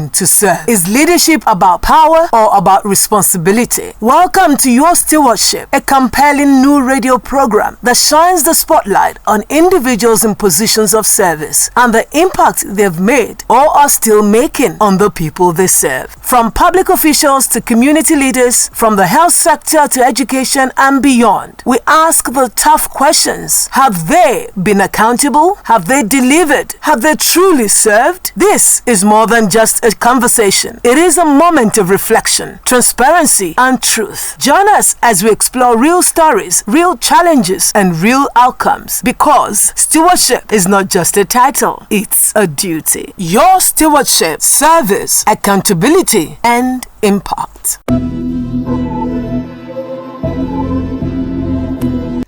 born to serve. Is leadership about power or about responsibility? Welcome to Your Stewardship, a compelling new radio program that shines the spotlight on individuals in positions of service and the impact they've made or are still making on the people they serve. From public officials to community leaders, from the health sector to education and beyond, we ask the tough questions. Have they been accountable? Have they delivered? Have they truly served? This is more than just a conversation. It is a moment of reflection, transparency, and truth. Join us as we explore real stories, real challenges, and real outcomes, because stewardship is not just a title, it's a duty. Your Stewardship: service, accountability, and impact.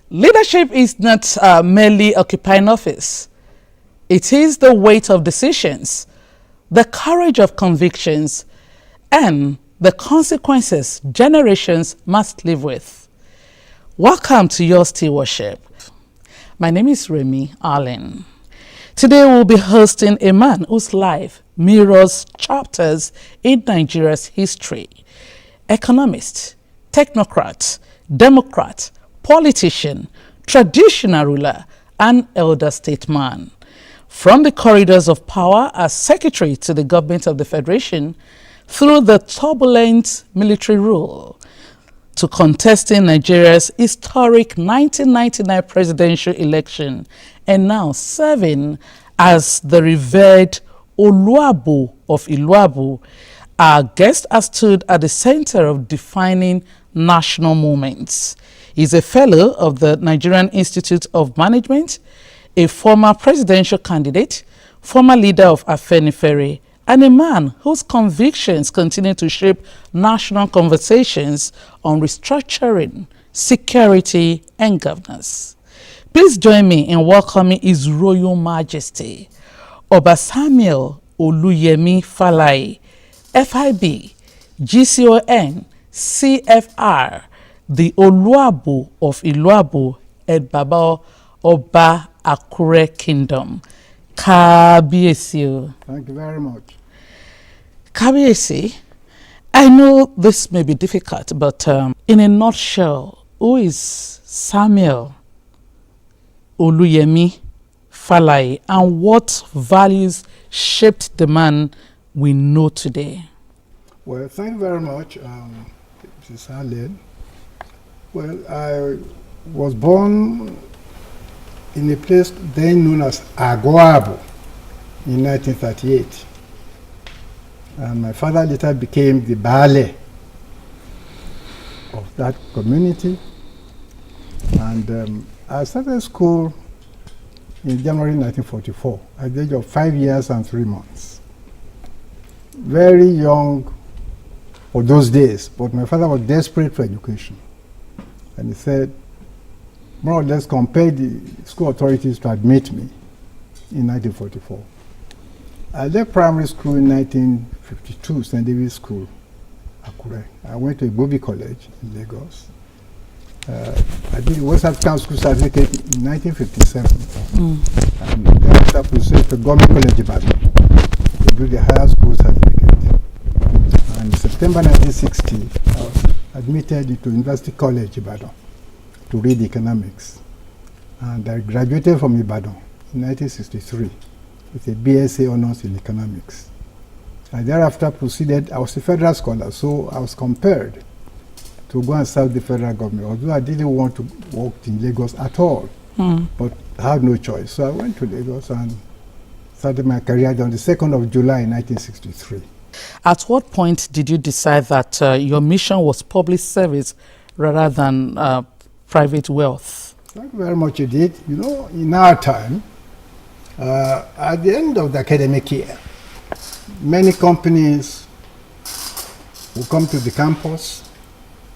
Leadership is not merely occupying office. It is the weight of decisions, the courage of convictions, and the consequences generations must live with. Welcome to Your Stewardship. My name is Remy Allen. Today we'll be hosting a man whose life mirrors chapters in Nigeria's history. Economist, technocrat, democrat, politician, traditional ruler, and elder statesman. From the corridors of power as secretary to the government of the Federation, through the turbulent military rule, to contesting Nigeria's historic 1999 presidential election, and now serving as the revered Oluabu of Iluabu, our guest has stood at the center of defining national moments. He's a fellow of the Nigerian Institute of Management, a former presidential candidate, former leader of Afenifere, and a man whose convictions continue to shape national conversations on restructuring, security, and governance. Please join me in welcoming His Royal Majesty, Oba Samuel Olufalae, FIB, GCON, CFR, the Oluabu of Iluabu, and Baba Oba Akure Kingdom. Kabiyesi. Thank you very much. Kabiyesi, I know this may be difficult, but in a nutshell, who is Samuel Olufalae, and what values shaped the man we know today? Well, thank you very much, Mrs. Allen. Well, I was born in a place then known as Agwabo in 1938. And my father later became the Baale of that community. And I started school in January 1944 at the age of 5 years and 3 months. Very young for those days, but my father was desperate for education. And he said, more or less compelled the school authorities to admit me in 1944. I left primary school in 1952, St. David's School, Akure. I went to Igbobi College in Lagos. I did the West African School Certificate in 1957. And thereafter proceeded to Government College Ibadan to do the Higher School Certificate. And in September 1960, I was admitted into University College Ibadan to read economics. And I graduated from Ibadan in 1963 with a BSc honors in economics. I thereafter proceeded, I was a federal scholar, so I was compelled to go and serve the federal government, although I didn't want to work in Lagos at all, but I had no choice. So I went to Lagos and started my career on the 2nd of July 1963. At what point did you decide that your mission was public service rather than private wealth? Thank you very much indeed. You know, in our time, at the end of the academic year, many companies will come to the campus,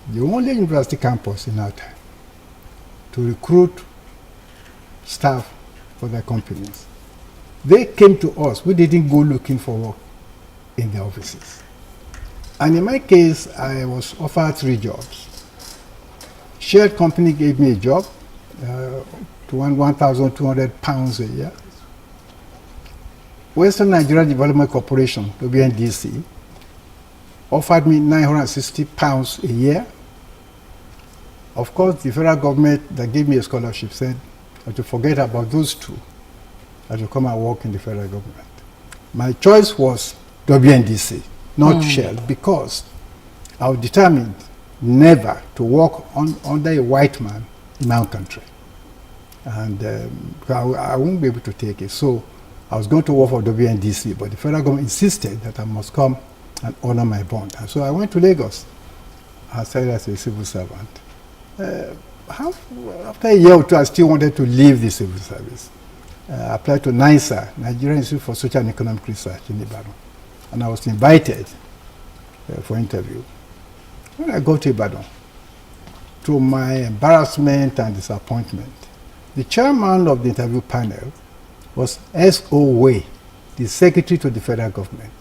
the only university campus in our time, to recruit staff for their companies. They came to us. We didn't go looking for work in the offices. And in my case, I was offered 3 jobs. Shared company gave me a job to earn £1,200 a year. Western Nigeria Development Corporation, WNDC, offered me £960 a year. Of course, the federal government that gave me a scholarship said I should forget about those two. I should come and work in the federal government. My choice was WNDC, not Shell, because I was determined never to work under a white man in my own country. And I won't be able to take it. So I was going to work for WNDC, but the federal government insisted that I must come and honor my bond. And so I went to Lagos. I started as a civil servant. After a year or two, I still wanted to leave the civil service. I applied to NISA, Nigerian Institute for Social and Economic Research in Ibadan. And I was invited for interview. When I got to Ibadan, to my embarrassment and disappointment, the chairman of the interview panel was S.O. Way, the secretary to the federal government.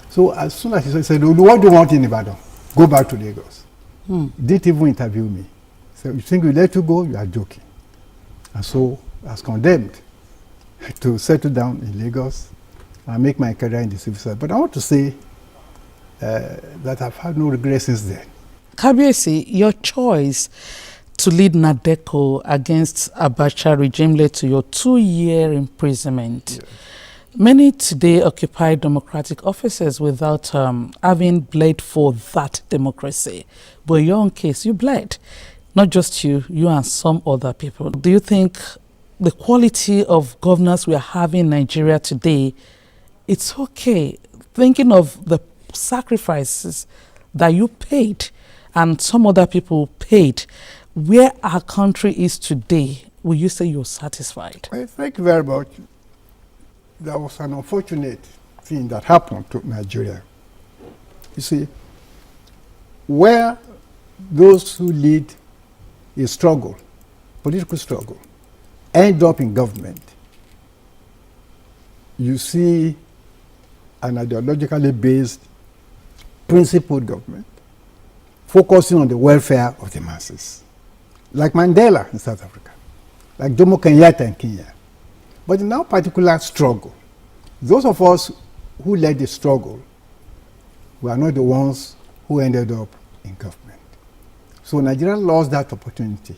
So as soon as he said, what do you want in Ibadan? Go back to Lagos. Didn't even interview me. So you think we let you go? You are joking. And so I was condemned to settle down in Lagos and make my career in the civil service. But I want to say that I've had no regrets since then. Kabiyesi, your choice to lead NADECO against Abacha regime led to your 2-year imprisonment. Yes. Many today occupy democratic offices without having bled for that democracy. But in your own case, you bled. Not just you and some other people. Do you think the quality of governance we are having in Nigeria today, it's okay, thinking of the sacrifices that you paid and some other people paid, where our country is today, will you say you're satisfied? Well, thank you very much. There was an unfortunate thing that happened to Nigeria. You see, where those who lead a struggle, political struggle, end up in government, you see an ideologically based, principled government focusing on the welfare of the masses. Like Mandela in South Africa, like Jomo Kenyatta in Kenya. But in our particular struggle, those of us who led the struggle were not the ones who ended up in government. So Nigeria lost that opportunity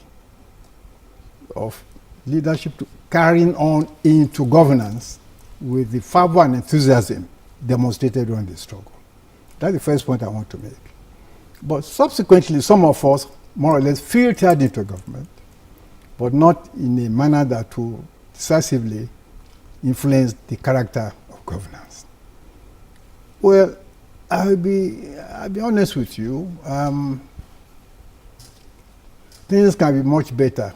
of leadership to carrying on into governance with the fervor and enthusiasm demonstrated during the struggle. That's the first point I want to make. But subsequently, some of us more or less filtered into government, but not in a manner that will decisively influence the character of governance. Well, I'll be honest with you. Things can be much better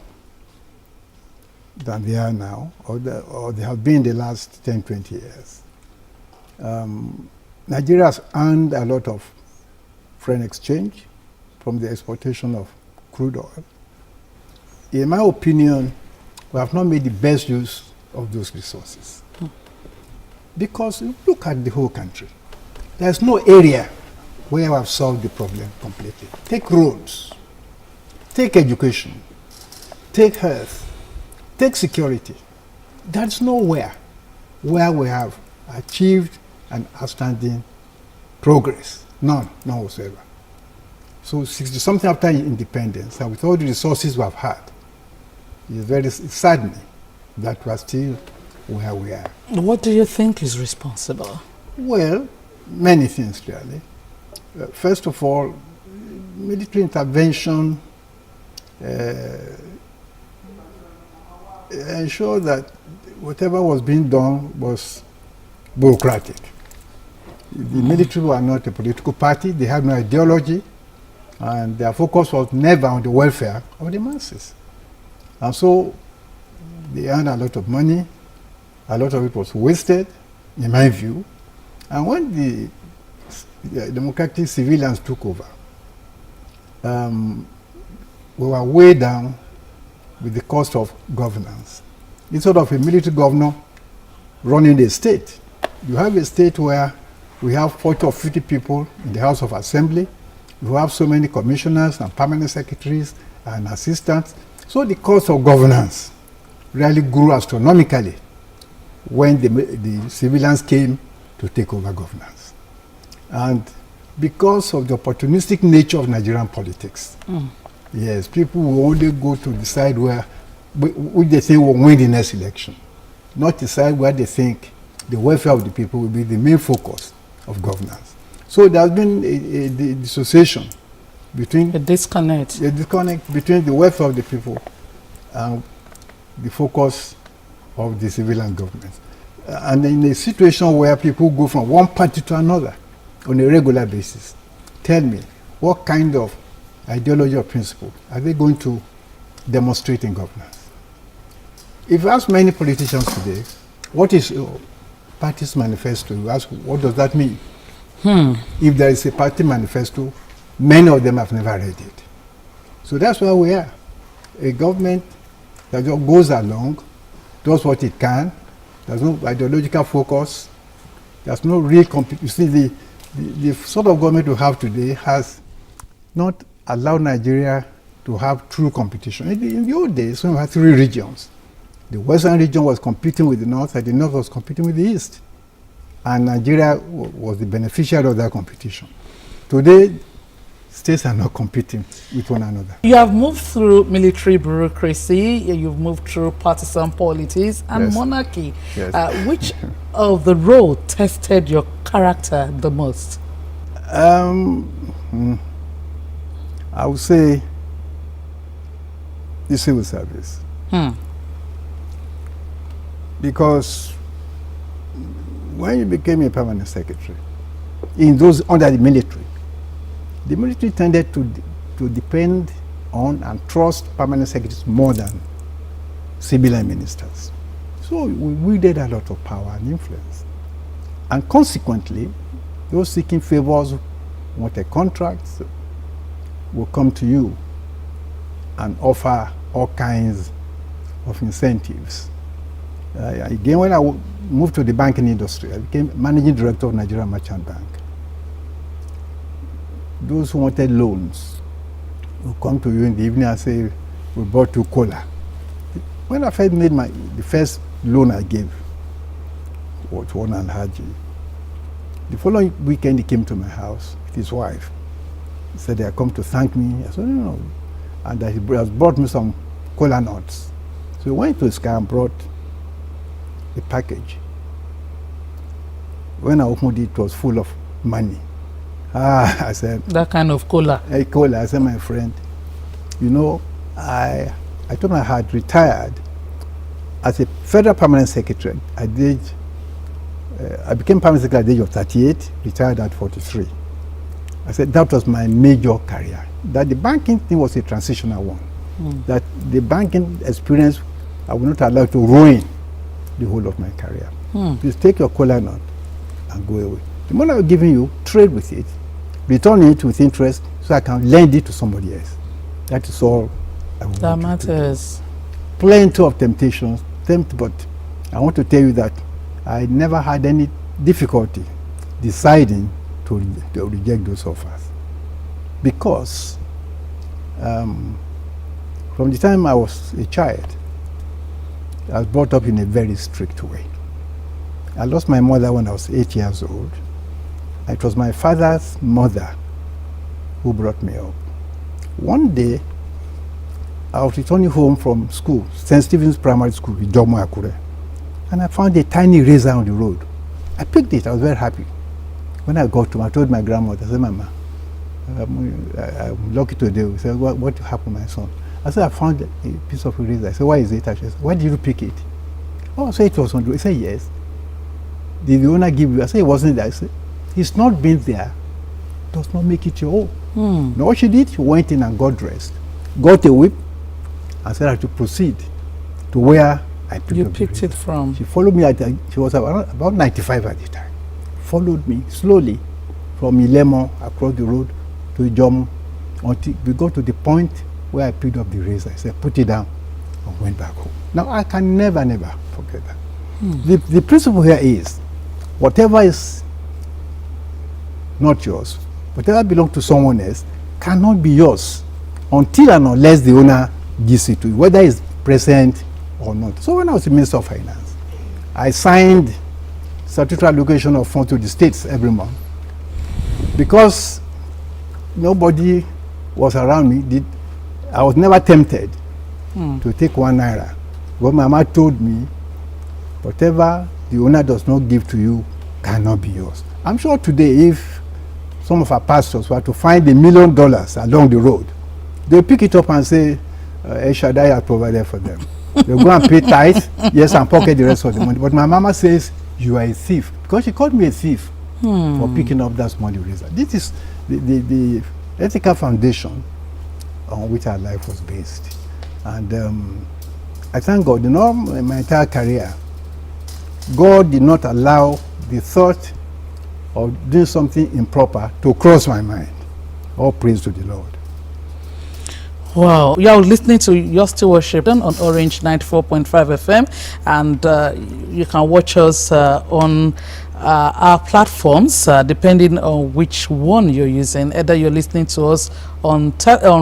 than they are now, or they have been the last 10, 20 years. Nigeria has earned a lot of foreign exchange from the exportation of crude oil. In my opinion, we have not made the best use of those resources. Because look at the whole country. There's no area where we have solved the problem completely. Take roads, take education, take health, take security. There's nowhere where we have achieved an outstanding progress. None whatsoever. So 60-something after independence, and with all the resources we have had, it's very saddening that we are still where we are. What do you think is responsible? Well, many things really. First of all, military intervention ensured that whatever was being done was bureaucratic. The military were not a political party, they had no ideology, and their focus was never on the welfare of the masses. And so they earned a lot of money, a lot of it was wasted, in my view. And when the democratic civilians took over, we were way down with the cost of governance. Instead of a military governor running the state, you have a state where we have 40 or 50 people in the House of Assembly. We have so many commissioners and permanent secretaries and assistants. So the cost of governance really grew astronomically when the civilians came to take over governance. And because of the opportunistic nature of Nigerian politics, yes, people will only go to decide which they think will win the next election, not decide where they think the welfare of the people will be the main focus of governance. So there has been a dissociation between a disconnect between the welfare of the people and the focus of the civilian government. And in a situation where people go from one party to another on a regular basis, tell me, what kind of ideology or principle are they going to demonstrate in governance? If you ask many politicians today, what is your party's manifesto? You ask, what does that mean? If there is a party manifesto, many of them have never read it. So that's where we are. A government that just goes along, does what it can, there's no ideological focus, there's no real you see, the sort of government we have today has not allowed Nigeria to have true competition. In the old days, when we had three regions, the western region was competing with the north, and the north was competing with the east. And Nigeria was the beneficiary of that competition. Today, states are not competing with one another. You have moved through military bureaucracy, you've moved through partisan politics and Yes. monarchy. Yes. Which of the role tested your character the most? I would say the civil service. Because when you became a permanent secretary, in those under the military tended to depend on and trust permanent secretaries more than civilian ministers. So we wielded a lot of power and influence. And consequently, those seeking favors, wanted contracts, will come to you and offer all kinds of incentives. Again, when I moved to the banking industry, I became managing director of Nigeria Merchant Bank. Those who wanted loans will come to you in the evening and say, we bought you cola. When I first made the first loan I gave, was one and Haji. The following weekend he came to my house with his wife. He said they had come to thank me. I said, no. And that he has brought me some cola nuts. So he went to his car and brought a package. When I opened it, it was full of money. I said, That kind of cola. Cola. I said, my friend, you know, I told him I had retired as a federal permanent secretary. I became permanent secretary at the age of 38, retired at 43. I said that was my major career. That the banking thing was a transitional one. That the banking experience, I will not allow to ruin the whole of my career. Please take your cola nut and go away. The money I'm giving you, trade with it, return it with interest so I can lend it to somebody else. That is all I want. That matters. Plenty of temptations, but I want to tell you that I never had any difficulty deciding to reject those offers. Because from the time I was a child, I was brought up in a very strict way. I lost my mother when I was 8 years old. It was my father's mother who brought me up. One day, I was returning home from school, St. Stephen's Primary School in Jomo Akure, and I found a tiny razor on the road. I picked it, I was very happy. When I got home, I told my grandmother, I said, Mama, I'm lucky today. She said, what happened, my son? I said, I found a piece of razor. I said, why is it? She said, why did you pick it? Oh, I said, it was on the road. He said, yes. Did the owner give you? I said, it wasn't there. I said, it's not been there, does not make it your own. No, what she did, she went in and got dressed, got a whip, and said I had to proceed to where I picked it from. She followed me, she was about 95 at the time. Followed me slowly from Ilemo across the road to Jomo until we got to the point where I picked up the razor. I said, put it down, and went back home. Now, I can never forget that. The principle here is, whatever is not yours, whatever belongs to someone else, cannot be yours until and unless the owner gives it to you, whether it's present or not. So when I was the Minister of Finance, I signed statutory allocation of funds to the states every month. Because nobody was around me, I was never tempted to take 1 naira. But my mama told me, whatever the owner does not give to you cannot be yours. I'm sure today, if some of our pastors were to find $1 million along the road, they'll pick it up and say, El Shaddai has provided for them. They'll go and pay tithes, yes, and pocket the rest of the money. But my mama says, you are a thief. Because she called me a thief for picking up that money razor. This is the ethical foundation on which our life was based. And I thank God, in my entire career, God did not allow the thought of doing something improper to cross my mind. All praise to the Lord. Wow, you are listening to Your Stewardship on Orange 94.5 FM, and you can watch us on our platforms, depending on which one you're using. Either you're listening to us on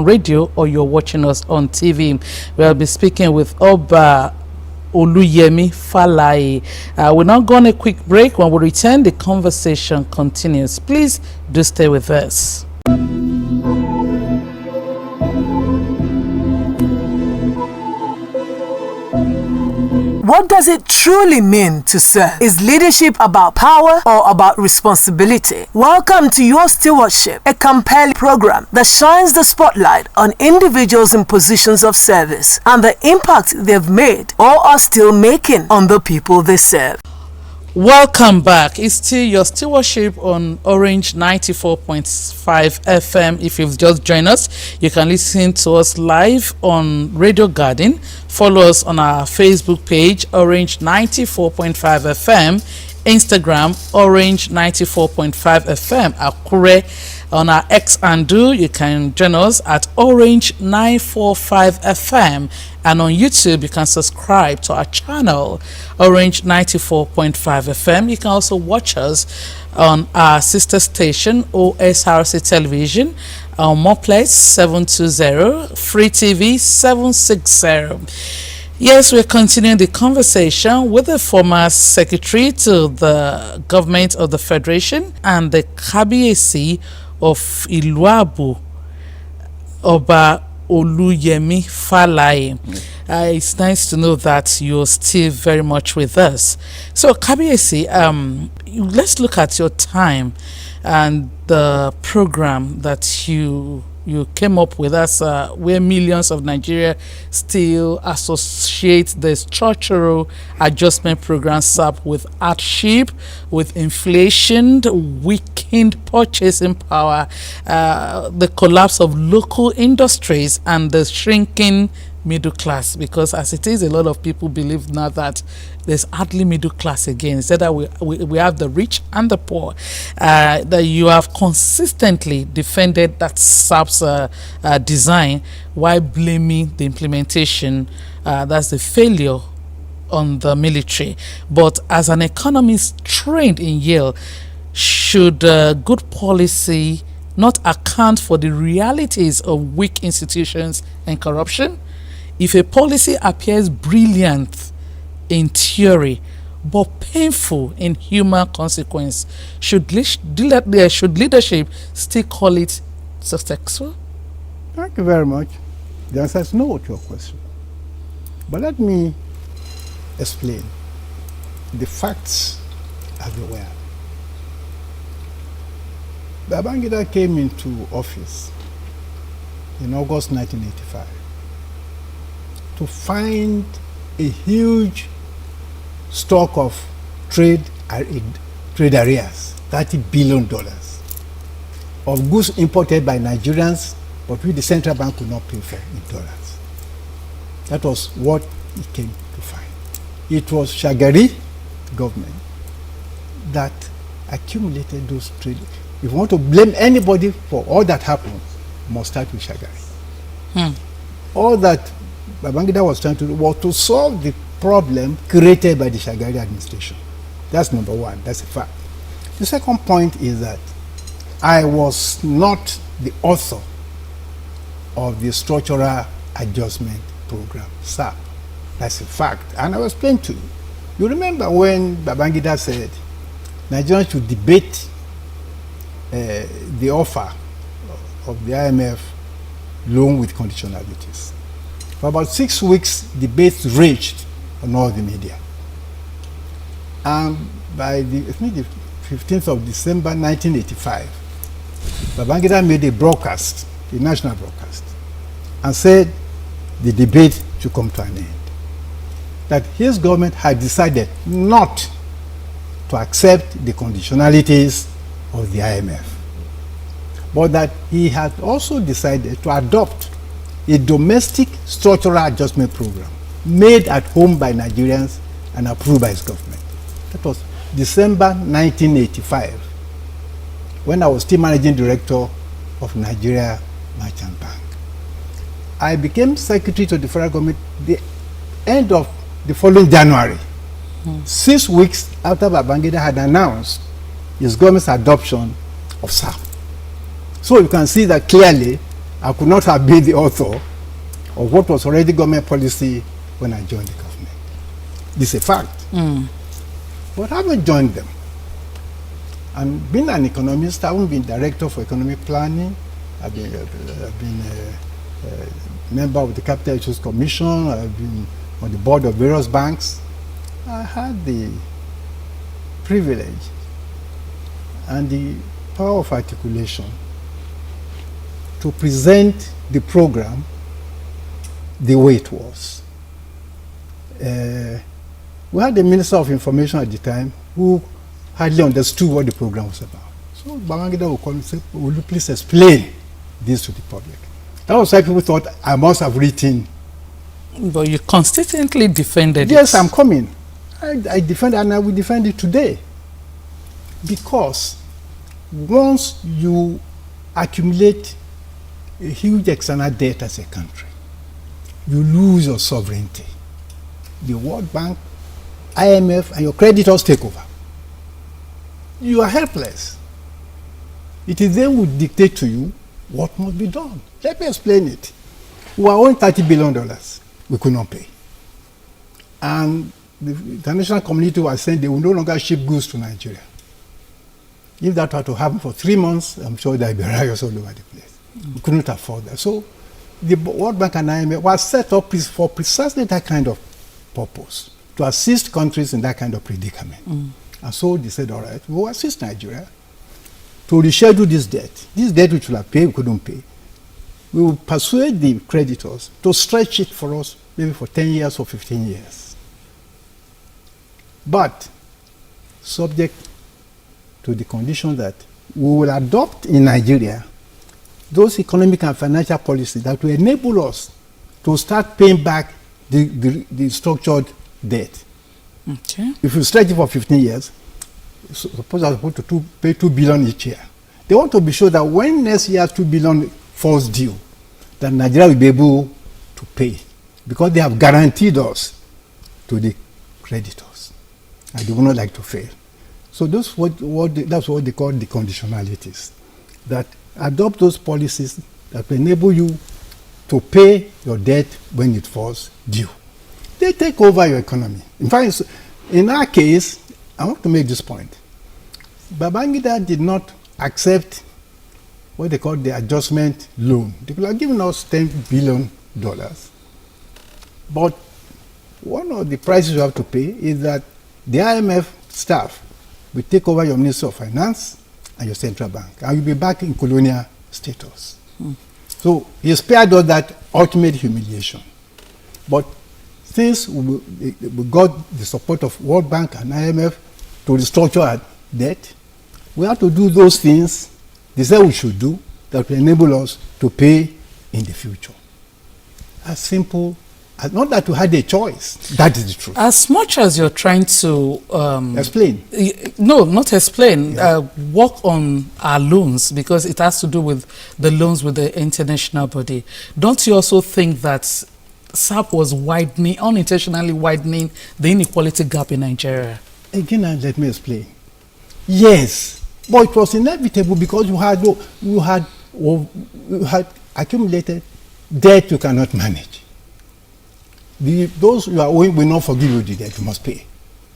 radio or you're watching us on TV. We'll be speaking with Oba Olufalae. We're now going a quick break. When we return, the conversation continues. Please do stay with us. What does it truly mean to serve? Is leadership about power or about responsibility? Welcome to Your Stewardship, a compelling program that shines the spotlight on individuals in positions of service and the impact they've made or are still making on the people they serve. Welcome back. It's still Your Stewardship on Orange 94.5 FM. If you've just joined us, you can listen to us live on Radio Garden. Follow us on our Facebook page, Orange 94.5 FM, Instagram, Orange 94.5 FM, Akure. On our X and Do, you can join us at Orange 945 FM, and on YouTube you can subscribe to our channel Orange 94.5 FM. You can also watch us on our sister station OSRC Television on Moplex 720, Free TV 760. Yes, we're continuing the conversation with the former secretary to the government of the Federation and the Kabiyesi of Iluabu, Oba Olufalae. It's nice to know that you're still very much with us. So, Kabiyesi, let's look at your time and the program that you came up with us, where millions of Nigeria still associate the structural adjustment program SAP with hardship, with inflation, weakened purchasing power, the collapse of local industries, and the shrinking middle class. Because as it is, a lot of people believe now that there's hardly middle class again. Instead that we have the rich and the poor. That you have consistently defended that SAP's design while blaming the implementation, that's the failure, on the military. But as an economist trained in Yale, should good policy not account for the realities of weak institutions and corruption? If a policy appears brilliant in theory but painful in human consequence, should leadership still call it successful? Thank you very much. The answer is no to your question. But let me explain the facts as they were. Babangida came into office in August 1985 to find a huge stock of trade arrears, $30 billion, of goods imported by Nigerians, but which the central bank could not pay for in dollars. That was what he came to find. It was Shagari government that accumulated those trade. If you want to blame anybody for all that happened, you must start with Shagari. All that Babangida was trying to do was to solve the problem created by the Shagari administration. That's number one. That's a fact. The second point is that I was not the author of the structural adjustment program, SAP. That's a fact. And I will explain to you. You remember when Babangida said Nigerians should debate the offer of the IMF loan with conditionalities. For about 6 weeks, debates raged on all the media. And by the 15th of December 1985, Babangida made a broadcast, a national broadcast, and said the debate should come to an end. That his government had decided not to accept the conditionalities of the IMF, but that he had also decided to adopt a domestic structural adjustment program made at home by Nigerians and approved by his government. That was December 1985, when I was still managing director of Nigeria Merchant Bank. I became secretary to the federal government the end of the following January, 6 weeks after Babangida had announced his government's adoption of SAP. So you can see that clearly I could not have been the author of what was already government policy when I joined the government. This is a fact. But I haven't joined them. And being an economist, I haven't been director for economic planning. I've been a member of the Capital Issues Commission. I've been on the board of various banks. I had the privilege and the power of articulation to present the program the way it was. We had the Minister of Information at the time who hardly understood what the program was about. So Babangida would come and say, will you please explain this to the public? That was why people thought I must have written. But you consistently defended it. Yes, I'm coming. I defend and I will defend it today. Because once you accumulate a huge external debt as a country, you lose your sovereignty. The World Bank, IMF, and your creditors take over. You are helpless. It is they who dictate to you what must be done. Let me explain it. We are owing $30 billion. We could not pay. And the international community was saying they will no longer ship goods to Nigeria. If that were to happen for 3 months, I'm sure there would be riots all over the place. We couldn't afford that. So the World Bank and IMF was set up for precisely that kind of purpose, to assist countries in that kind of predicament. And so they said, all right, we will assist Nigeria to reschedule this debt. This debt which we have paid, we couldn't pay. We will persuade the creditors to stretch it for us, maybe for 10 years or 15 years. But subject to the condition that we will adopt in Nigeria those economic and financial policies that will enable us to start paying back the structured debt. Okay. If you stretch it for 15 years, suppose I'm supposed to pay 2 billion each year. They want to be sure that when next year 2 billion falls due, that Nigeria will be able to pay, because they have guaranteed us to the creditors, and they will not like to fail. So that's what they call the conditionalities, that adopt those policies that will enable you to pay your debt when it falls due. They take over your economy. In fact, in our case, I want to make this point. Babangida did not accept what they call the adjustment loan. They could have given us $10 billion. But one of the prices you have to pay is that the IMF staff will take over your Ministry of Finance and your central bank, and you'll be back in colonial status. So he spared us that ultimate humiliation. But since we got the support of World Bank and IMF to restructure our debt, we have to do those things they said we should do that will enable us to pay in the future. As simple as, not that we had a choice. That is the truth. As much as you're trying to explain. No, not explain. Yeah. Work on our loans, because it has to do with the loans with the international body. Don't you also think that SAP was unintentionally widening the inequality gap in Nigeria? Again, let me explain. Yes, but it was inevitable because you had accumulated debt you cannot manage. Those you are owing will not forgive you the debt, you must pay.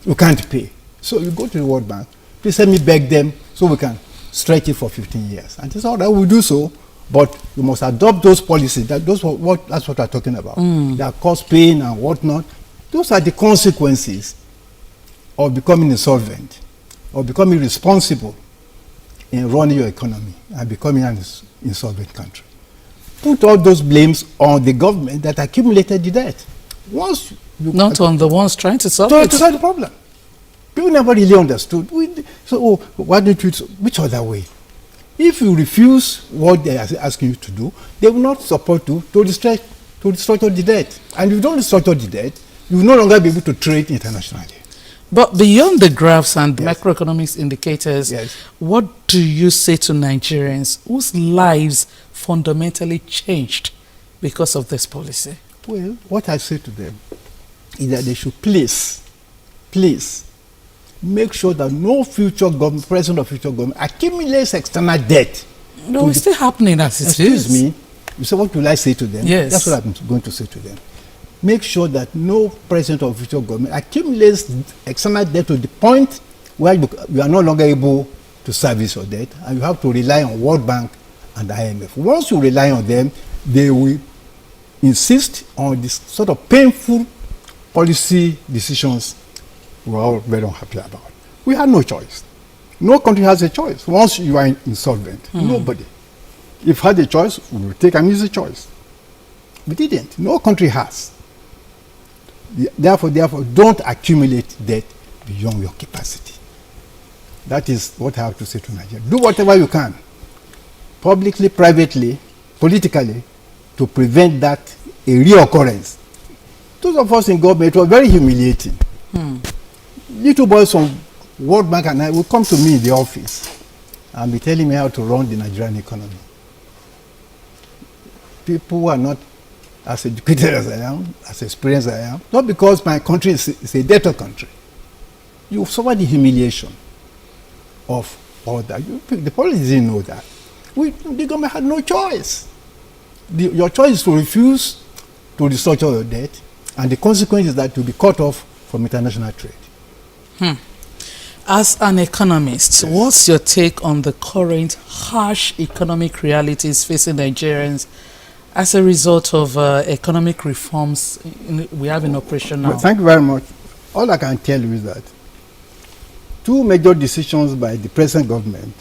You can't pay. So you go to the World Bank, please let me beg them so we can stretch it for 15 years. And they say, all right, we'll do so, but you must adopt those policies. That's what we're talking about. That cause pain and whatnot. Those are the consequences of becoming insolvent, or becoming responsible in running your economy and becoming an insolvent country. Put all those blames on the government that accumulated the debt. Once you Not on the ones trying to solve to it. solve the problem. People never really understood. Why don't you, which other way? If you refuse what they are asking you to do, they will not support you to restructure the debt. And if you don't restructure the debt, you will no longer be able to trade internationally. But beyond the graphs and macroeconomics indicators, Yes. what do you say to Nigerians whose lives fundamentally changed because of this policy? Well, what I say to them is that they should please make sure that no future government, present or future government, accumulates external debt. No, it's still happening as it is. Excuse me. You say, what will I say to them? Yes. That's what I'm going to say to them. Make sure that no present or future government accumulates external debt to the point where you are no longer able to service your debt, and you have to rely on World Bank and IMF. Once you rely on them, they will insist on this sort of painful policy decisions we're all very unhappy about. We had no choice. No country has a choice. Once you are insolvent, nobody. If had a choice, we would take an easy choice. We didn't. No country has. Therefore, don't accumulate debt beyond your capacity. That is what I have to say to Nigeria. Do whatever you can, publicly, privately, politically, to prevent that a reoccurrence. Those of us in government, it was very humiliating. Little boys from World Bank and I will come to me in the office and be telling me how to run the Nigerian economy. People who are not as educated as I am, as experienced as I am, not because my country is a debtor country. You suffer the humiliation of all that. The politics didn't know that. The government had no choice. Your choice is to refuse to restructure your debt, and the consequence is that you'll be cut off from international trade. As an economist, what's your take on the current harsh economic realities facing Nigerians as a result of economic reforms we have in operation now? Well, thank you very much. All I can tell you is that two major decisions by the present government,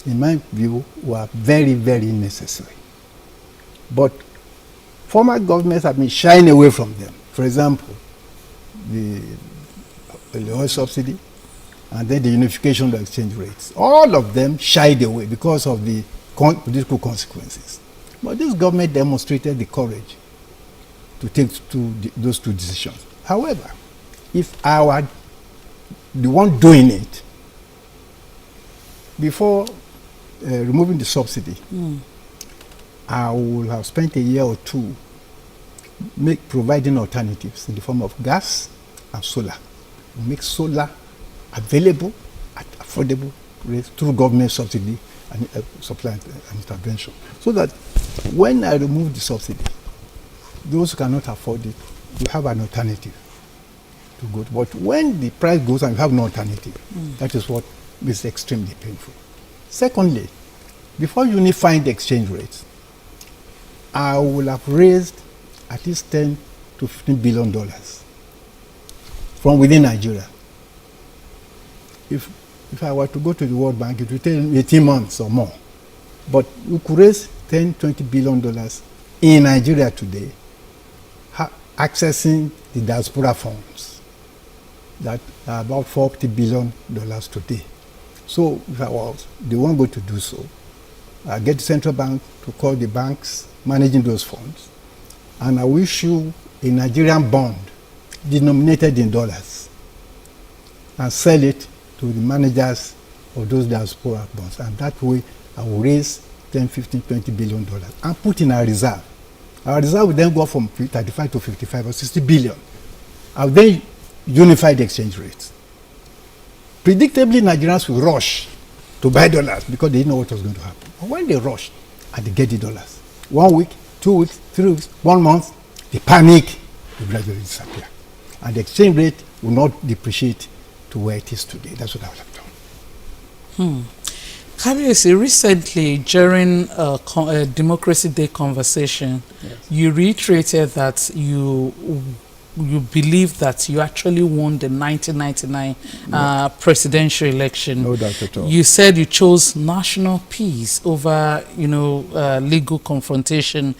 in my view, were very, very necessary. But former governments have been shying away from them. For example, the oil subsidy, and then the unification of exchange rates. All of them shied away because of the political consequences. But this government demonstrated the courage to take those two decisions. However, if I were the one doing it, before removing the subsidy, I would have spent a year or two providing alternatives in the form of gas and solar. Make solar available at affordable rates through government subsidy and supply and intervention. So that when I remove the subsidy, those who cannot afford it, you have an alternative to go to. But when the price goes and you have no alternative, that is what is extremely painful. Secondly, before unifying the exchange rates, I will have raised at least $10 to $15 billion from within Nigeria. If I were to go to the World Bank, it would take 18 months or more. But we could raise $10, $20 billion in Nigeria today, accessing the diaspora funds that are about $40 billion today. So if I was the one going to do so, I get the central bank to call the banks managing those funds, and I will issue a Nigerian bond denominated in dollars and sell it to the managers of those diaspora bonds. And that way, I will raise 10, 15, $20 billion and put in our reserve. Our reserve will then go from 35 to 55 or 60 billion. I'll then unify the exchange rates. Predictably, Nigerians will rush to buy dollars because they didn't know what was going to happen. But when they rush and they get the dollars, 1 week, 2 weeks, 3 weeks, 1 month, the panic will gradually disappear. and the exchange rate will not depreciate to where it is today. That's what I would have done. Kabiyesi, recently during a Democracy Day conversation, you reiterated that you believe that you actually won the 1999 presidential election. No doubt at all. You said you chose national peace over, legal confrontation.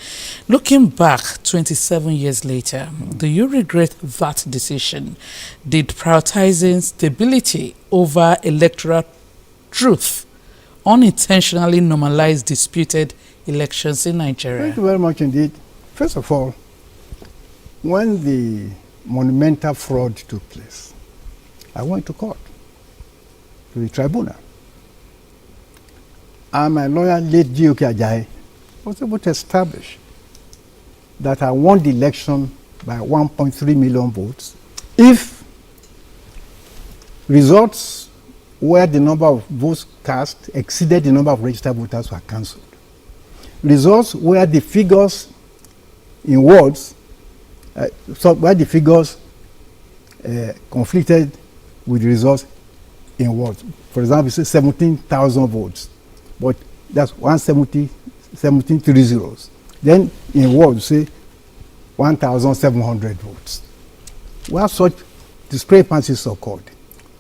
Looking back 27 years later, do you regret that decision? Did prioritizing stability over electoral truth unintentionally normalize disputed elections in Nigeria? Thank you very much indeed. First of all, when the monumental fraud took place, I went to court, to the tribunal. And my lawyer, late G.O.K. Ajayi, was able to establish that I won the election by 1.3 million votes if results where the number of votes cast exceeded the number of registered voters were cancelled. Results where the figures in words, where the figures conflicted with the results in words. For example, say 17,000 votes, but that's 17 three zeros. Then in words, say 1,700 votes. Where such discrepancies occurred,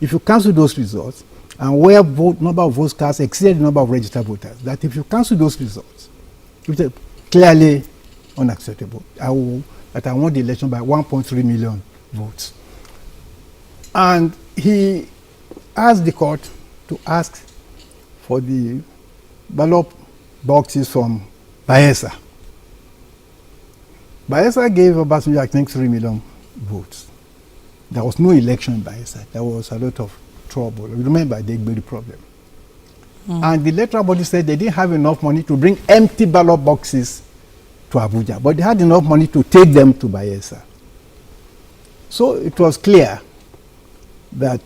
if you cancel those results, and where number of votes cast exceeded the number of registered voters, that if you cancel those results, which are clearly unacceptable, I won the election by 1.3 million votes. And he asked the court to ask for the ballot boxes from Bayelsa. Bayelsa gave Obasanjo, I think, 3 million votes. There was no election in Bayelsa. There was a lot of trouble. Remember the Igberi problem. And the electoral body said they didn't have enough money to bring empty ballot boxes to Abuja, but they had enough money to take them to Bayelsa. So it was clear that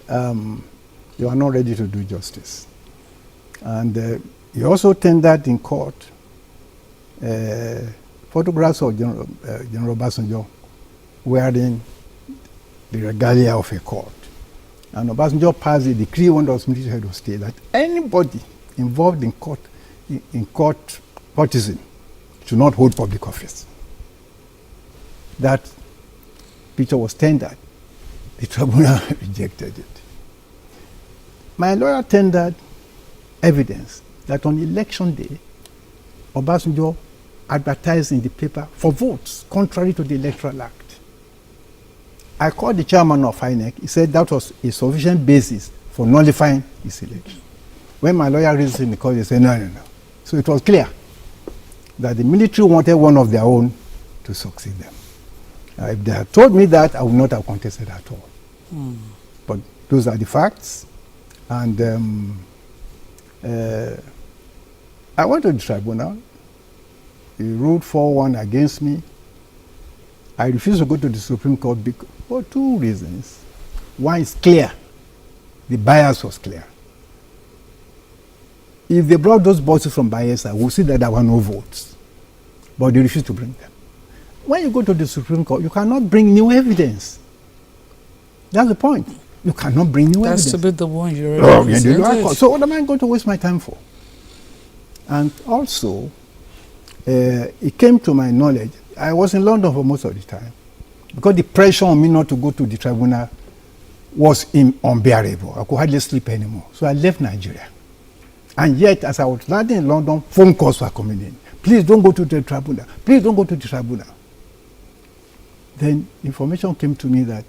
they were not ready to do justice. And he also tendered in court photographs of General Obasanjo wearing the regalia of a court. And Obasanjo passed a decree when the military head of state that anybody involved in courtesan should not hold public office. That picture was tendered. The tribunal rejected it. My lawyer tendered evidence that on election day, Obasanjo advertised in the paper for votes contrary to the Electoral Act. I called the chairman of INEC. He said that was a sufficient basis for nullifying his election. When my lawyer raised it in the court, he said, no. So it was clear that the military wanted one of their own to succeed them. If they had told me that, I would not have contested at all. But those are the facts. And I went to the tribunal. He ruled 4-1 against me. I refused to go to the Supreme Court for two reasons. One is clear. The bias was clear. If they brought those boxes from Bayelsa, we'll see that there were no votes. But they refused to bring them. When you go to the Supreme Court, you cannot bring new evidence. That's the point. You cannot bring new evidence. That's to be the one you already presented. So what am I going to waste my time for? And also, it came to my knowledge, I was in London for most of the time, because the pressure on me not to go to the tribunal was unbearable. I could hardly sleep anymore. So I left Nigeria. And yet, as I was landing in London, phone calls were coming in. Please don't go to the tribunal. Please don't go to the tribunal. Then information came to me that,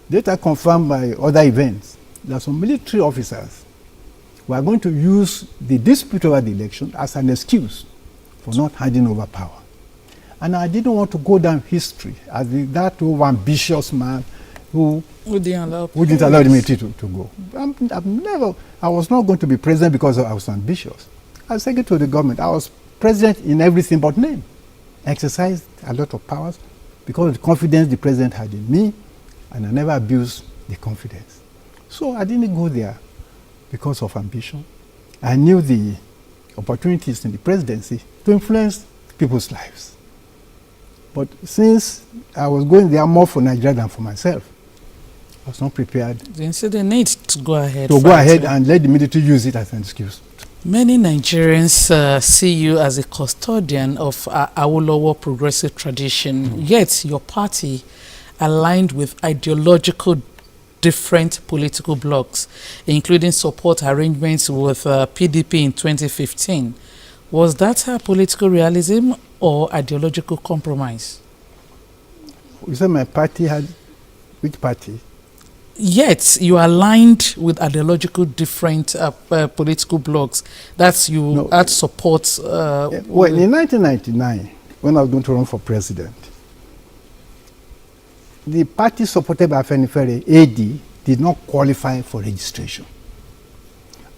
later confirmed by other events, that some military officers were going to use the dispute over the election as an excuse for not handing over power. And I didn't want to go down history as that ambitious man who wouldn't allow the military to go. I was not going to be president because I was ambitious. I was secretary to the government. I was president in everything but name. I exercised a lot of powers because of the confidence the president had in me, and I never abused the confidence. So I didn't go there because of ambition. I knew the opportunities in the presidency to influence people's lives. But since I was going there more for Nigeria than for myself, I was not prepared. Then see the need to go ahead. To go ahead and let the military use it as an excuse. Many Nigerians see you as a custodian of Awolowo progressive tradition, yet your party aligned with ideological different political blocs, including support arrangements with PDP in 2015. Was that a political realism or ideological compromise? You said my party had, which party? Yet you aligned with ideological different political blocs. That's you had support. Well, in 1999, when I was going to run for president, the party supported by Afenifere, AD, did not qualify for registration.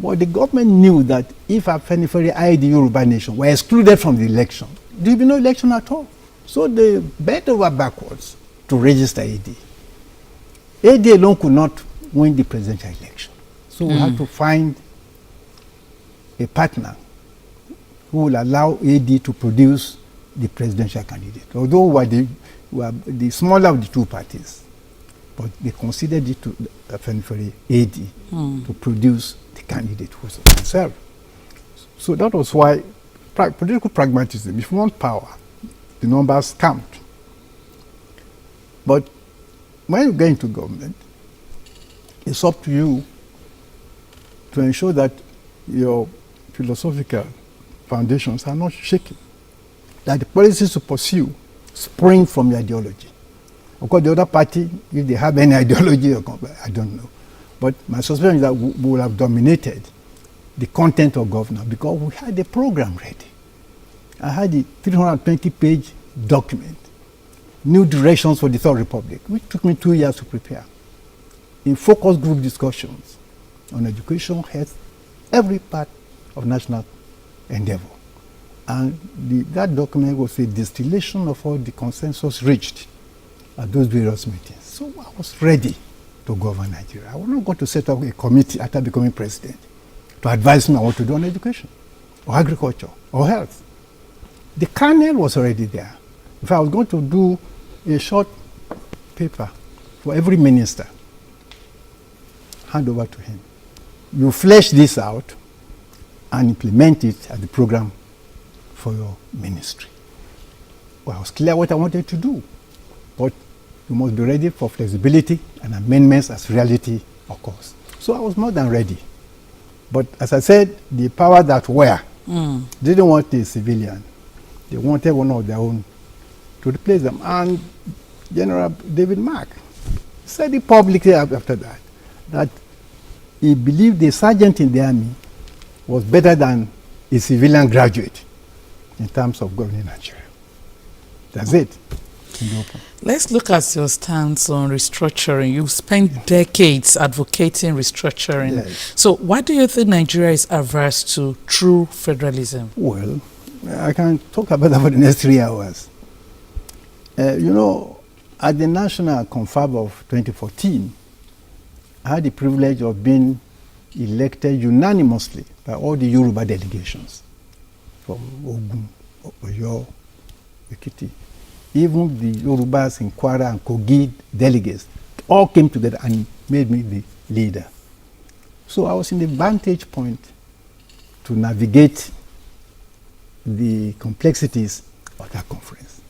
But the government knew that if Afenifere, ID, Yoruba Nation were excluded from the election, there would be no election at all. So they bent over backwards to register AD. AD alone could not win the presidential election. So we had to find a partner who will allow AD to produce the presidential candidate. Although we were the smaller of the two parties, but they considered it to Afenifere AD to produce the candidate who was myself. So that was why political pragmatism, if you want power, the numbers count. But when you get into government, it's up to you to ensure that your philosophical foundations are not shaken, that the policies you pursue spring from your ideology. Of course, the other party, if they have any ideology, I don't know. But my suspicion is that we will have dominated the content of governance because we had the program ready. I had a 320-page document, New Directions for the Third Republic, which took me 2 years to prepare. In focus group discussions on education, health, every part of national endeavor. And that document was a distillation of all the consensus reached at those various meetings. So I was ready to govern Nigeria. I was not going to set up a committee after becoming president to advise me on what to do on education, or agriculture, or health. The kernel was already there. If I was going to do a short paper for every minister, hand over to him. You flesh this out and implement it as the program for your ministry. Well, I was clear what I wanted to do, but you must be ready for flexibility and amendments as reality occurs. So I was more than ready. But as I said, the power that were didn't want a civilian. They wanted one of their own to replace them. And General David Mark said it publicly after that he believed a sergeant in the army was better than a civilian graduate in terms of governing Nigeria. That's it. Let's look at your stance on restructuring. You've spent decades advocating restructuring. Yes. So why do you think Nigeria is averse to true federalism? Well, I can talk about that for the next 3 hours. At the National Confab of 2014, I had the privilege of being elected unanimously by all the Yoruba delegations from Ogun, Oyo, Ekiti. Even the Yorubas in Kwara and Kogi delegates all came together and made me the leader. So I was in the vantage point to navigate the complexities of that conference.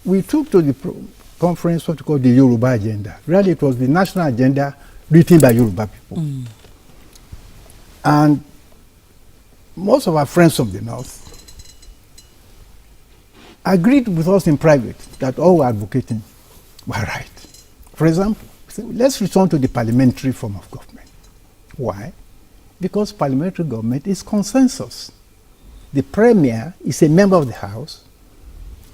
We took to the conference what we call the Yoruba agenda. Really, it was the national agenda written by Yoruba people. And most of our friends from the north agreed with us in private that all we're advocating were right. For example, let's return to the parliamentary form of government. Why? Because parliamentary government is consensus. The premier is a member of the House.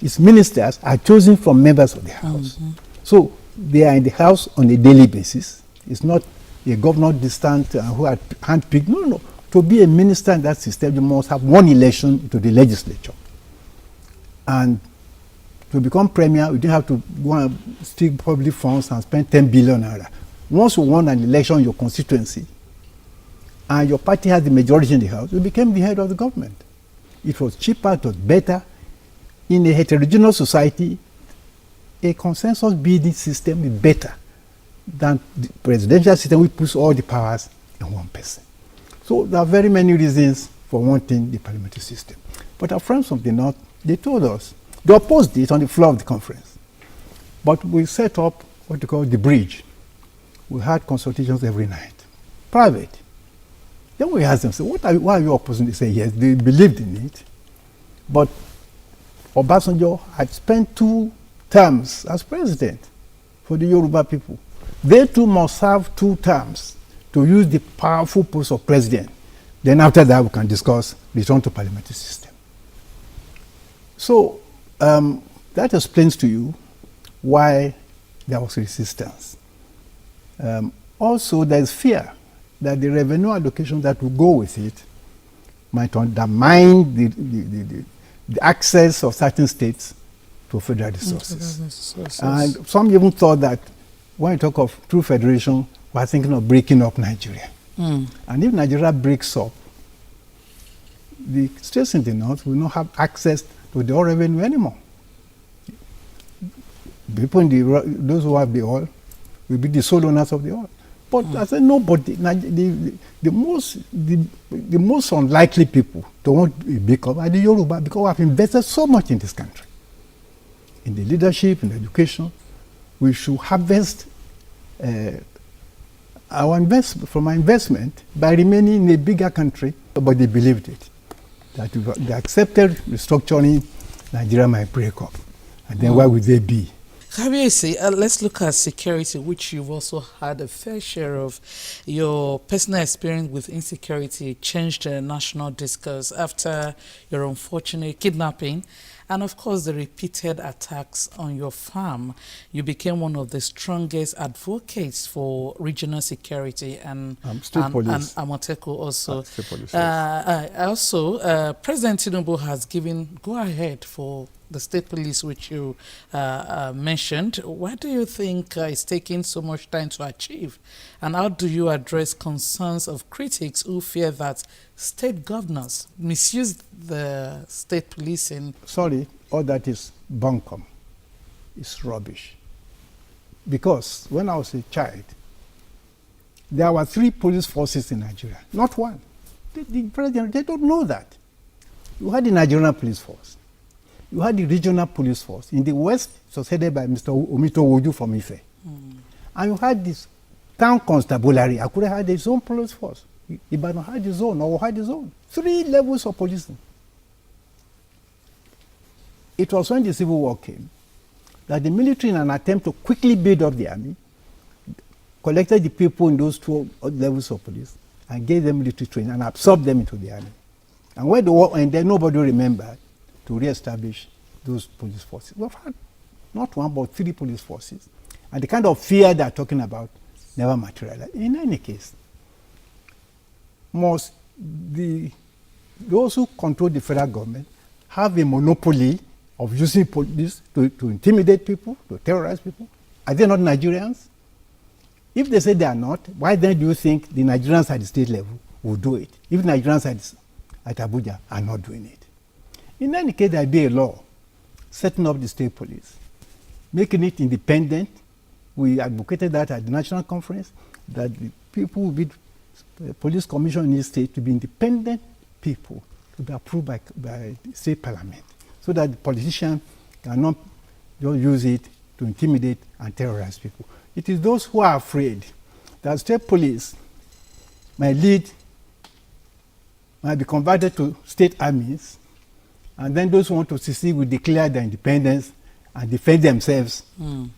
Its ministers are chosen from members of the House. So they are in the House on a daily basis. It's not a governor distant who are handpicked. No. To be a minister in that system, you must have one election to the legislature. And to become premier, you didn't have to go and steal public funds and spend 10 billion naira. Once you won an election in your constituency, and your party had the majority in the House, you became the head of the government. It was cheaper, it was better, in a heterogeneous society, a consensus building system is better than the presidential system which puts all the powers in one person. So there are very many reasons for wanting the parliamentary system. But our friends from the North, they told us, they opposed it on the floor of the conference. But we set up what we call the bridge. We had consultations every night, private. Then we asked them, so why are you opposing? They say, yes, they believed in it. But Obasanjo had spent 2 terms as president for the Yoruba people. They too must have 2 terms to use the powerful post of president. Then after that, we can discuss return to parliamentary system. So that explains to you why there was resistance. Also, there is fear that the revenue allocation that will go with it might undermine the access of certain states to federal resources. And some even thought that when you talk of true federation, we're thinking of breaking up Nigeria. And if Nigeria breaks up, the states in the north will not have access to the oil revenue anymore. People in those who have the oil will be the sole owners of the oil. But I said, nobody, the most unlikely people to want to become are the Yoruba, because we have invested so much in this country. In the leadership, in education, we should harvest from our investment by remaining in a bigger country. But they believed it, that if they accepted restructuring, Nigeria might break up. And then where would they be? Kabiyesi, let's look at security, which you've also had a fair share of. Your personal experience with insecurity changed the national discourse after your unfortunate kidnapping and, of course, the repeated attacks on your farm. You became one of the strongest advocates for regional security and Amoteco also. President Tinubu has given go-ahead for the state police, which you mentioned. Why do you think it's taking so much time to achieve? And how do you address concerns of critics who fear that state governors misuse the state policing? Sorry, all that is bunkum. It's rubbish. Because when I was a child, there were 3 police forces in Nigeria, not one. The president, they don't know that. You had the Nigerian police force. You had the regional police force. In the west, it was headed by Mr. Omito Woju from Ife. And you had this town constabulary. Akure had his own police force. Ibadan had his own, or had his own. 3 levels of policing. It was when the Civil War came that the military, in an attempt to quickly build up the army, collected the people in those 2 levels of police and gave them military training and absorbed them into the army. And when the war ended, nobody remembered to re-establish those police forces. We've had not 1 but 3 police forces. And the kind of fear they're talking about never materialized. In any case, those who control the federal government have a monopoly of using police to intimidate people, to terrorize people. Are they not Nigerians? If they say they are not, why then do you think the Nigerians at the state level will do it? If Nigerians at Abuja are not doing it. In any case, there will be a law setting up the state police, making it independent. We advocated that at the national conference, that the people will be police commission in the state to be independent people, to be approved by the state parliament, so that the politician cannot just use it to intimidate and terrorize people. It is those who are afraid that state police might be converted to state armies, and then those who want to secede will declare their independence and defend themselves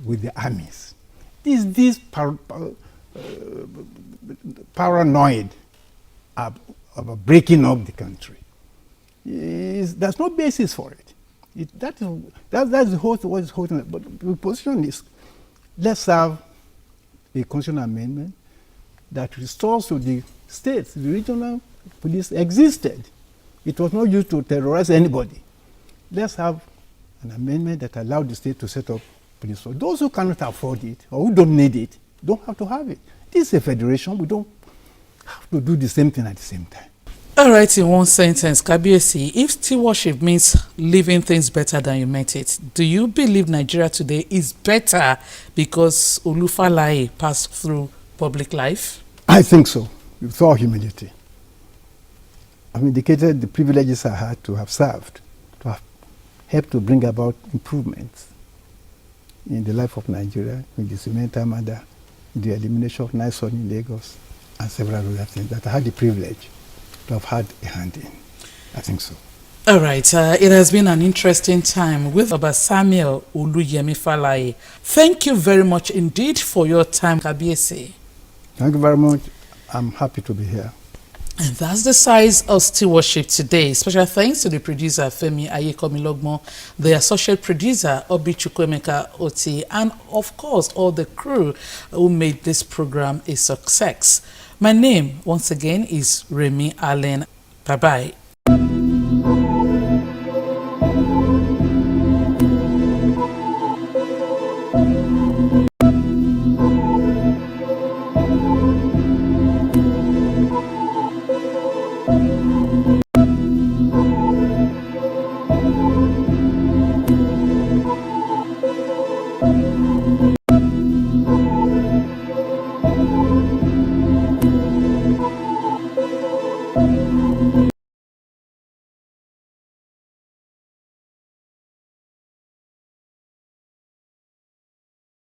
with the armies. This paranoid about breaking up the country, there's no basis for it. That's the whole what is holding it. But the position is, let's have a constitutional amendment that restores to the states. The regional police existed. It was not used to terrorize anybody. Let's have an amendment that allowed the state to set up police force. Those who cannot afford it or who don't need it don't have to have it. This is a federation. We don't have to do the same thing at the same time. All right, in one sentence, Kabiesi, if stewardship means leaving things better than you met it, do you believe Nigeria today is better because Olufalae passed through public life? I think so, with all humility. I've indicated the privileges I had to have served, to have helped to bring about improvements in the life of Nigeria, in the cement murder, in the elimination of nice sun in Lagos, and several other things that I had the privilege to have had a hand in. I think so. All right, it has been an interesting time with Oba Samuel Olufalae. Thank you very much indeed for your time, Kabiesi. Thank you very much. I'm happy to be here. And that's the size of stewardship today. Special thanks to the producer Femi Ayekomilogmo, the associate producer Obi Chukwemeka Oti, and of course all the crew who made this program a success. My name once again is Remy Allen. Bye bye.